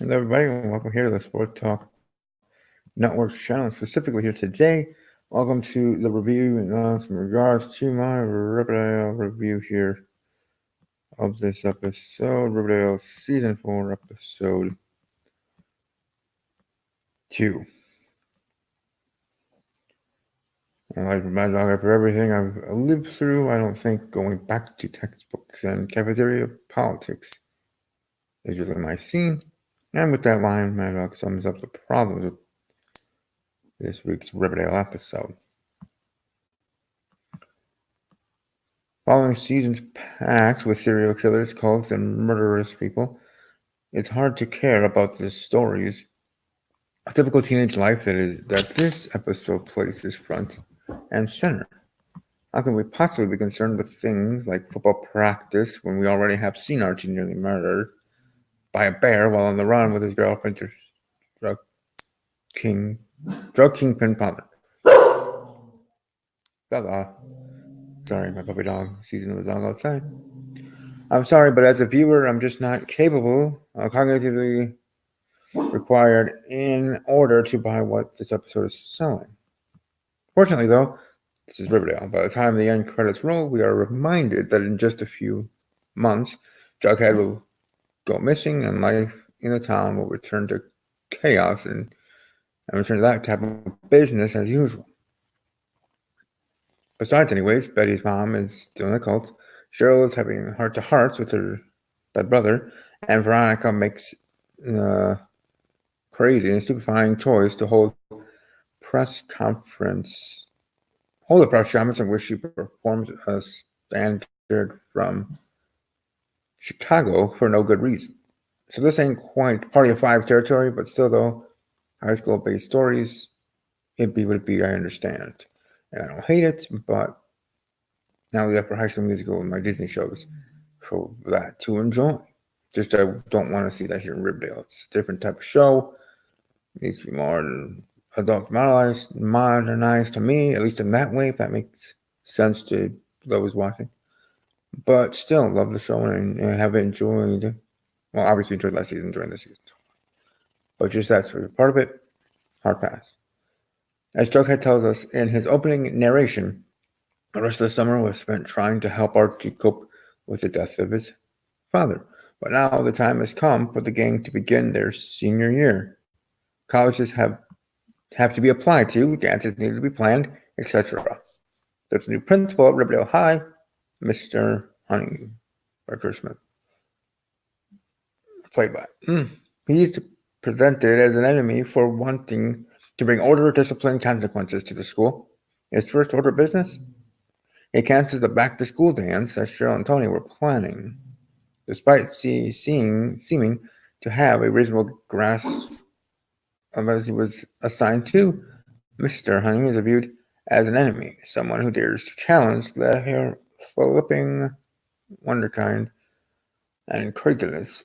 Hello, everybody, and welcome here to the Sports Talk Network channel. Specifically here today, welcome to the review in regards to my Riverdale review here of this episode, Riverdale Season 4, Episode 2. And like my dog, after everything I've lived through, I don't think going back to textbooks and cafeteria politics is really my scene. And with that line, Mad Dog sums up the problems with this week's Riverdale episode. Following seasons packed with serial killers, cults, and murderous people, it's hard to care about the stories of typical teenage life that this episode places front and center. How can we possibly be concerned with things like football practice when we already have seen Archie nearly murdered by a bear while on the run with his girlfriend drug king drug kingpin partner? Bella. Sorry, my puppy dog season of the dog outside. I'm sorry, but as a viewer, I'm just not capable cognitively required in order to buy what this episode is selling. Fortunately, though, this is Riverdale. By the time the end credits roll, we are reminded that in just a few months, Jughead will go missing and life in the town will return to chaos and return to that type of business as usual. Besides, anyways, Betty's mom is still in the cult. Cheryl is having heart to hearts with her dead brother, and Veronica makes crazy and stupefying choice to press conference, hold a press conference in which she performs a standard from Chicago for no good reason. So this ain't quite Party of Five territory, but still though, high school based stories, it be what it be, I understand. And I don't hate it, but now we got for High School Musical and my Disney shows for that to enjoy. Just I don't want to see that here in Riverdale. It's a different type of show. It needs to be more adult modernized to me, at least in that way, if that makes sense to those watching. But still, love the show and have enjoyed. Well, obviously enjoyed last season, enjoying this season. But just that's part of it. Hard pass. As Jughead tells us in his opening narration, the rest of the summer was spent trying to help Archie cope with the death of his father. But now the time has come for the gang to begin their senior year. Colleges have to be applied to, dances need to be planned, etc. There's a new principal at Riverdale High, Mr. Honey, Barker Smith, played by. He's presented as an enemy for wanting to bring order, discipline, consequences to the school. His first order of business? He cancels the back-to-school dance that Cheryl and Tony were planning, despite seeming to have a reasonable grasp of as he was assigned to. Mr. Honey is viewed as an enemy, someone who dares to challenge the flipping wonderkind and craziness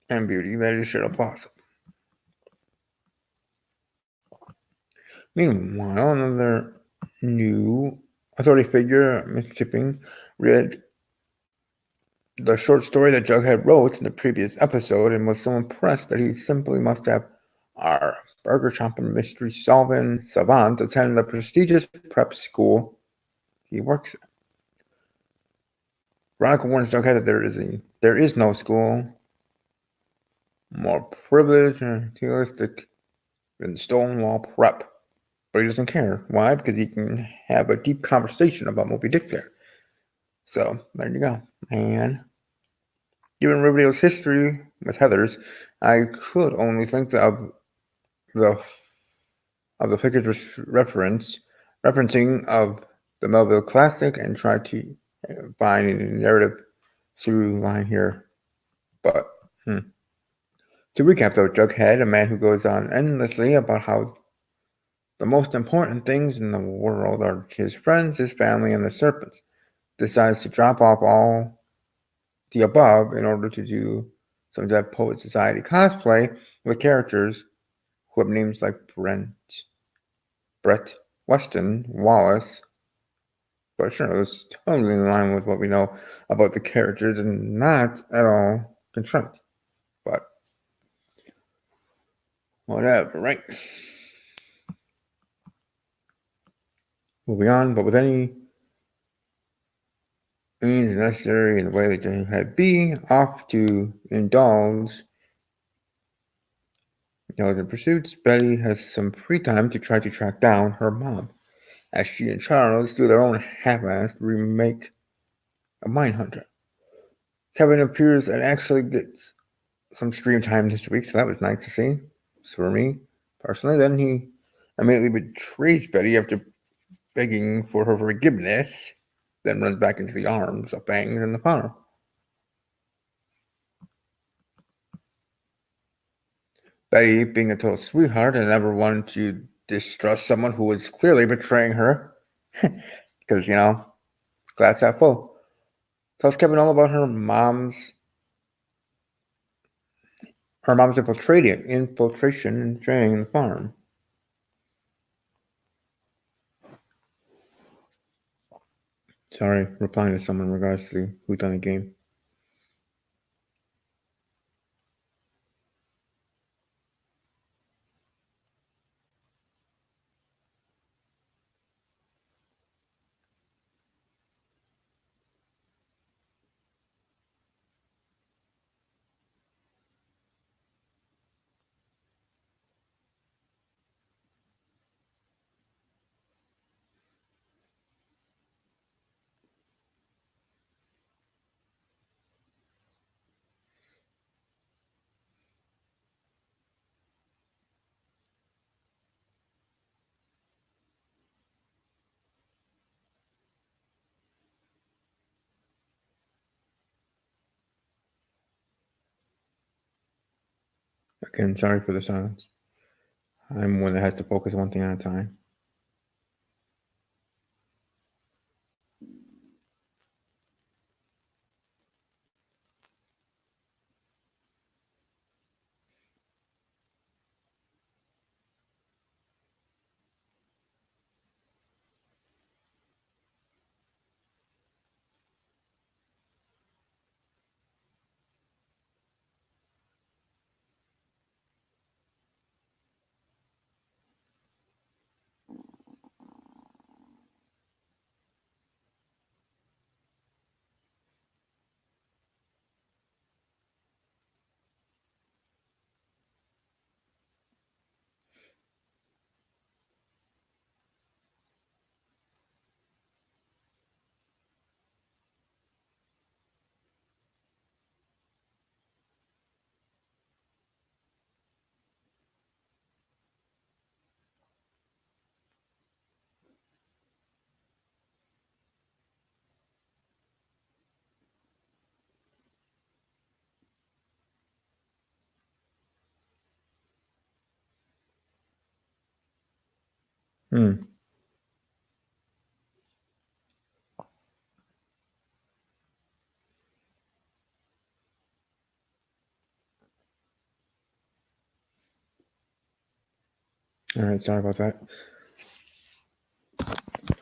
and beauty that is Cheryl Blossom. Meanwhile, another new authority figure, Mr. Chipping, read the short story that Jughead wrote in the previous episode and was so impressed that he simply must have our burger chomping mystery solving savant attend the prestigious prep school he works at. Veronica warns Jughead that there is no school more privileged and materialistic than Stonewall Prep. But he doesn't care. Why? Because he can have a deep conversation about Moby Dick there. So, there you go. And given Riverdale's history with Heathers, I could only think the figures referencing of the Melville Classic and try to find a narrative through line here. But to recap though, Jughead, a man who goes on endlessly about how the most important things in the world are his friends, his family, and the serpents, decides to drop off all the above in order to do some Dead Poet Society cosplay with characters who have names like Brett, Weston, Wallace. But sure, it's totally in line with what we know about the characters and not at all contrite. But Whatever, right? Moving on, but with any means necessary in the way that they had be off to indulge in pursuits, Betty has some free time to try to track down her mom, as she and Charles do their own half-assed remake of Mindhunter. Kevin appears and actually gets some screen time this week, so that was nice to see. So for me, personally, then he immediately betrays Betty after begging for her forgiveness, then runs back into the arms of Bangs and the farm. Betty, being a total sweetheart and never wanted to distrust someone who was clearly betraying her, because, glass half full, tells Kevin all about her mom's infiltration and training in the farm. Sorry, replying to someone in regards to the whodunit game. Again, sorry for the silence. I'm one that has to focus one thing at a time. Hmm. All right, sorry about that.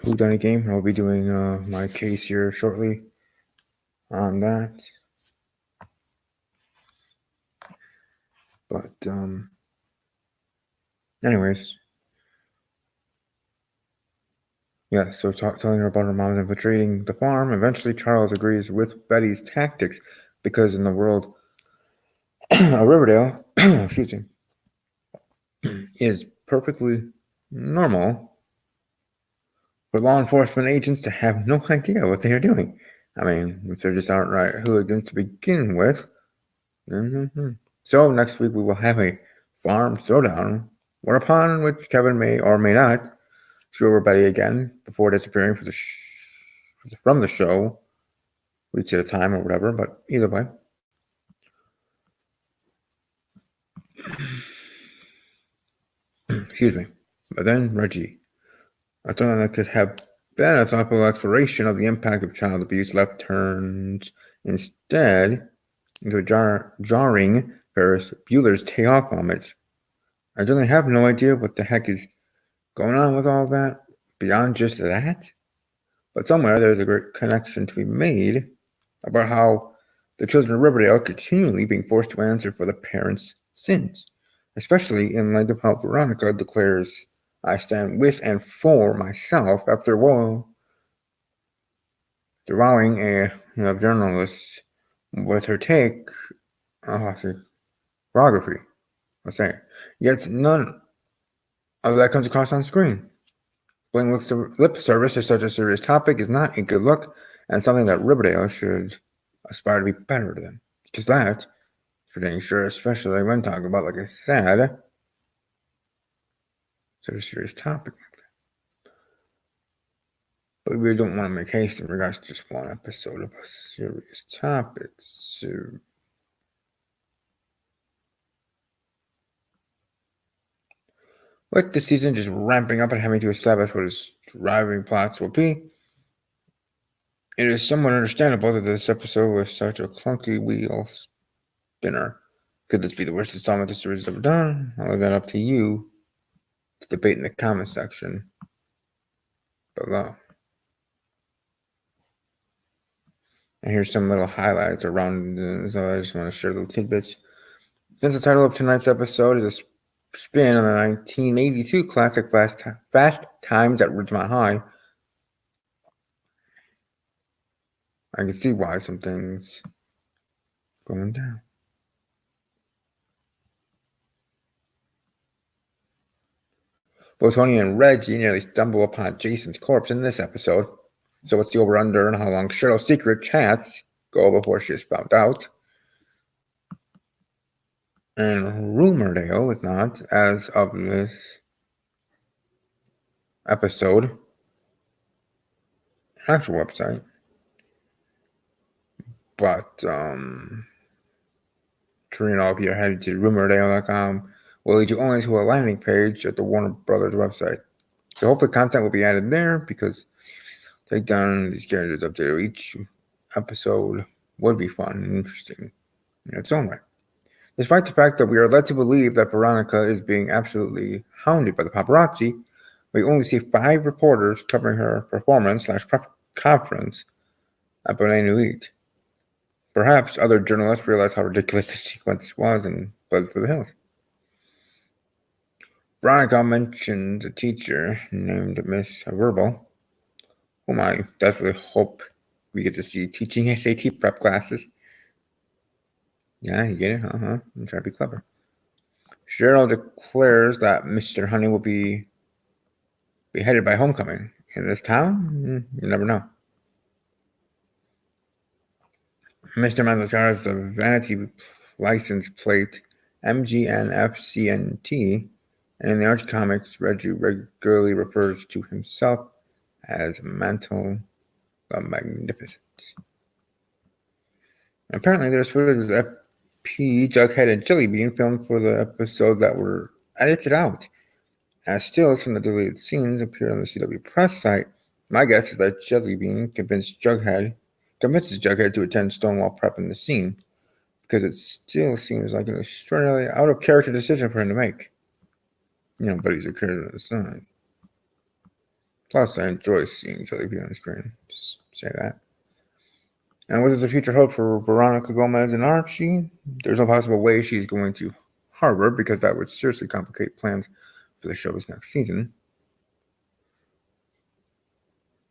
Whodunit game. I'll be doing my case here shortly on that. But anyways, yeah. So telling her about her mom infiltrating the farm. Eventually, Charles agrees with Betty's tactics because in the world of Riverdale, excuse me, is perfectly normal for law enforcement agents to have no idea what they are doing. I mean, if they're just outright hooligans to begin with. Mm-hmm. So next week we will have a farm throwdown, whereupon which Kevin may or may not screw over Betty again before disappearing from the show, weeks at a time or whatever. But either way, excuse me. But then Reggie, I thought that could have been a thoughtful exploration of the impact of child abuse left turned instead into a jarring Ferris Bueller's Day Off homage. I really have no idea what the heck is going on with all that beyond just that. But somewhere there's a great connection to be made about how the children of Riverdale are continually being forced to answer for the parents' sins. especially in light of how Veronica declares, I stand with and for myself after wowing a journalist with her take on pornography. Let's say. Yet none of that comes across on screen. Playing lip service to such a serious topic is not a good look and something that Riverdale should aspire to be better than. Because that, for dang sure, especially when talking about, like I said, such a serious topic like that. But we don't want to make haste in regards to just one episode of a serious topic. So, with the season just ramping up and having to establish what its driving plots will be, it is somewhat understandable that this episode was such a clunky wheel spinner. Could this be the worst installment the series has ever done? I'll leave that up to you to debate in the comment section below. And here's some little highlights around, so I just want to share little tidbits. Since the title of tonight's episode is a spin on the 1982 classic Fast Times at Ridgemont High, I can see why some things going down. Both Tony and Reggie nearly stumble upon Jason's corpse in this episode. So what's the over-under and how long Cheryl's secret chats go before she is found out? And Riverdale is not, as of this episode, an actual website. But turning all of you headed to Riverdale.com will lead you only to a landing page at the Warner Brothers website. So hopefully content will be added there because take down these characters updated each episode would be fun and interesting in its own way. Despite the fact that we are led to believe that Veronica is being absolutely hounded by the paparazzi, we only see 5 reporters covering her performance / conference at Bonnet Nuit. Perhaps other journalists realized how ridiculous the sequence was and fled for the hills. Veronica mentions a teacher named Miss Verbal, whom I desperately hope we get to see teaching SAT prep classes. Yeah, you get it? I'm trying to be clever. Cheryl declares that Mr. Honey will be beheaded by homecoming. In this town? You never know. Mr. Mendes has the vanity license plate MGNFCNT, and in the Archie comics, Reggie regularly refers to himself as Mantle the Magnificent. Apparently, there's footage of FP, Jughead, and Jellybean filmed for the episode that were edited out. As stills from the deleted scenes appear on the CW press site, my guess is that Jellybean convinces Jughead to attend Stonewall Prep in the scene, because it still seems like an extraordinarily out-of-character decision for him to make. But he's a character on the side. Plus, I enjoy seeing Jellybean on the screen. Just say that. And what is the future hope for Veronica Gomez and Archie? There's no possible way she's going to Harvard, because that would seriously complicate plans for the show's next season.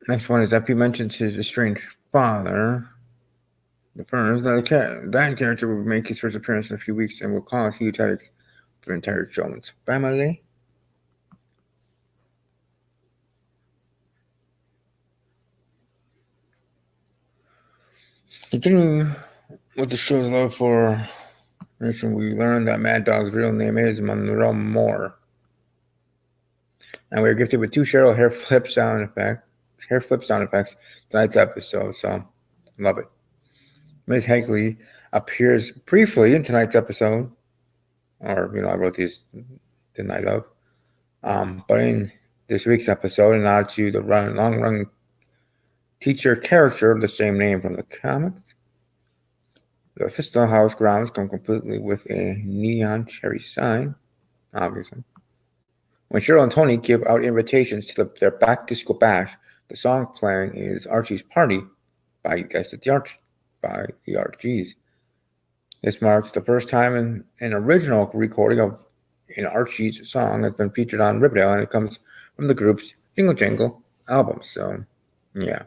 Next one is FP mentions his estranged father. The first, that character will make his first appearance in a few weeks and will cause huge headaches for the entire Jones family. Continuing with the show's love for nation, we learned that Mad Dog's real name is Monroe Moore. And we are gifted with 2 Cheryl hair flip sound effects tonight's episode, so love it. Ms. Hagley appears briefly in tonight's episode, or I wrote these the night of, but in this week's episode, a nod to the long-run teacher character of the same name from the comics. The Thistle House grounds come completely with a neon cherry sign, obviously. When Cheryl and Tony give out invitations to their back-to-school bash, the song playing is Archie's Party by the Archies. This marks the first time in an original recording of in Archie's song that's been featured on Riverdale, and it comes from the group's Jingle Jangle album. So, yeah.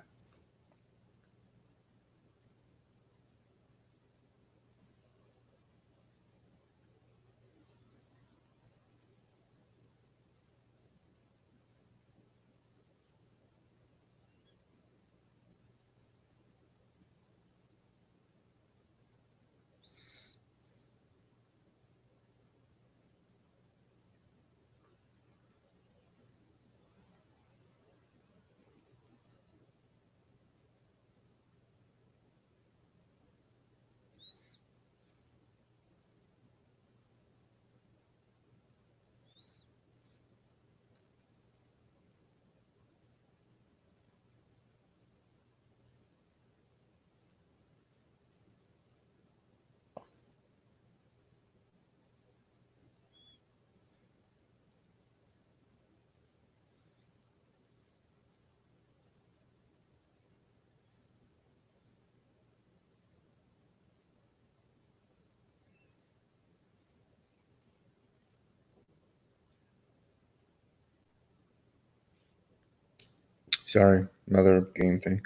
Sorry, another game thing.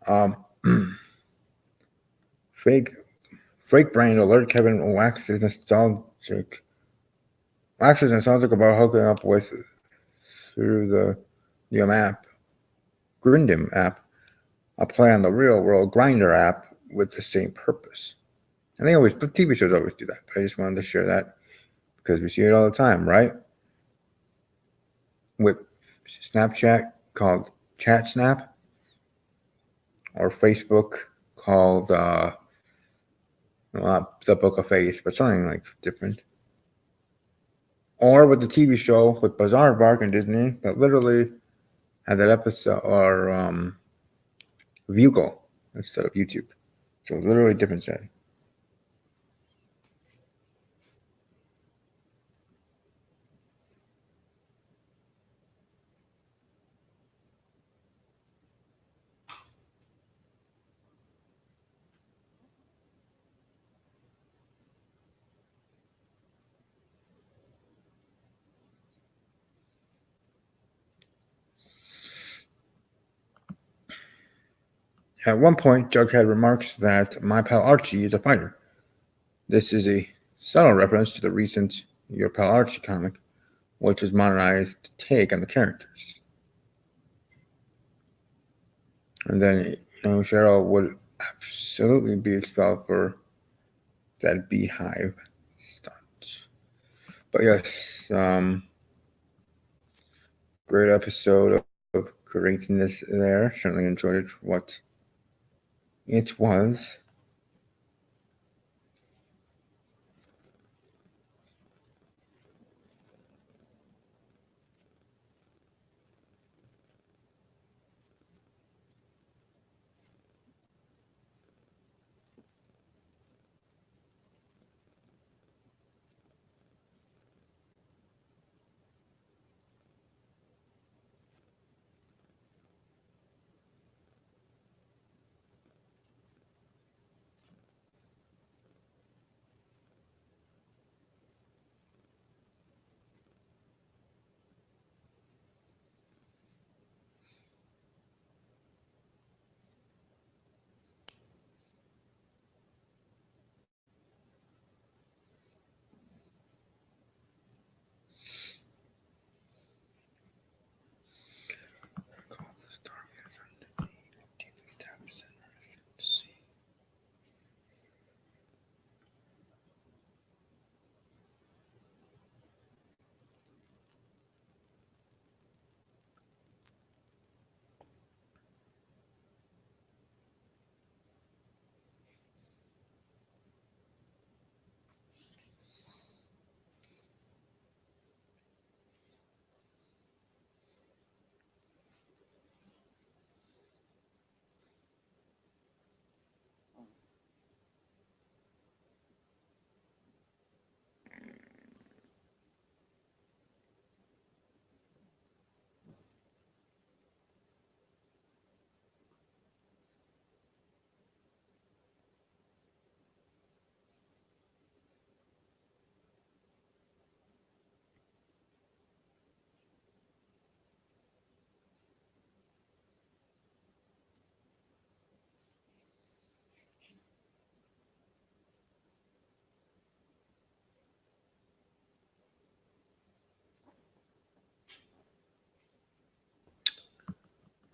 Um, fake, fake brain alert Kevin Wax is nostalgic. Wax is nostalgic about hooking up with through the app, Grindim app, a play on the real world Grinder app with the same purpose. And the TV shows always do that. But I just wanted to share that because we see it all the time, right? With Snapchat called Chat Snap, or Facebook called not the Book of Face, but something like different. Or with the TV show with Bazaar Bark and Disney that literally had that episode, or Vugle instead of YouTube. So literally different setting. At one point, Jughead remarks that my pal Archie is a fighter. This is a subtle reference to the recent Your Pal Archie comic, which was modernized take on the characters. And then, Cheryl would absolutely be expelled for that beehive stunt. But yes, great episode of greatness there. Certainly enjoyed it for what it was.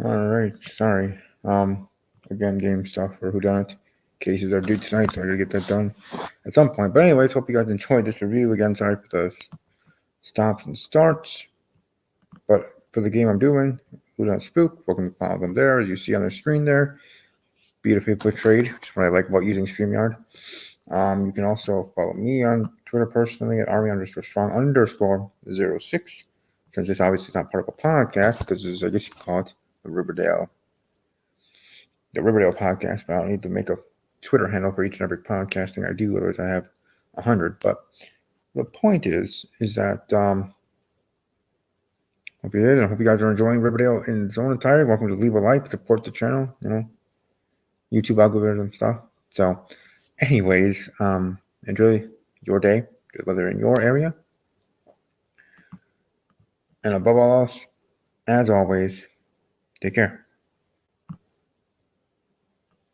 All right, sorry. Again, game stuff for whodunit. Cases are due tonight, so I gotta get that done at some point. But anyways, hope you guys enjoyed this review. Again, sorry for the stops and starts. But for the game I'm doing, Whodunit Spook, welcome to follow them there, as you see on the screen there. Beautifully portrayed, which is what I like about using StreamYard. You can also follow me on Twitter personally at army_strong_06. Since this obviously is not part of a podcast, because this is, I guess you call it the Riverdale podcast, but I don't need to make a Twitter handle for each and every podcasting I do, otherwise I have 100. But the point is that hope you did, and I hope you guys are enjoying Riverdale in its own entirety. Welcome to leave a like, support the channel, YouTube algorithm stuff. So, anyways, enjoy your day, whether in your area. And above all else, as always, take care.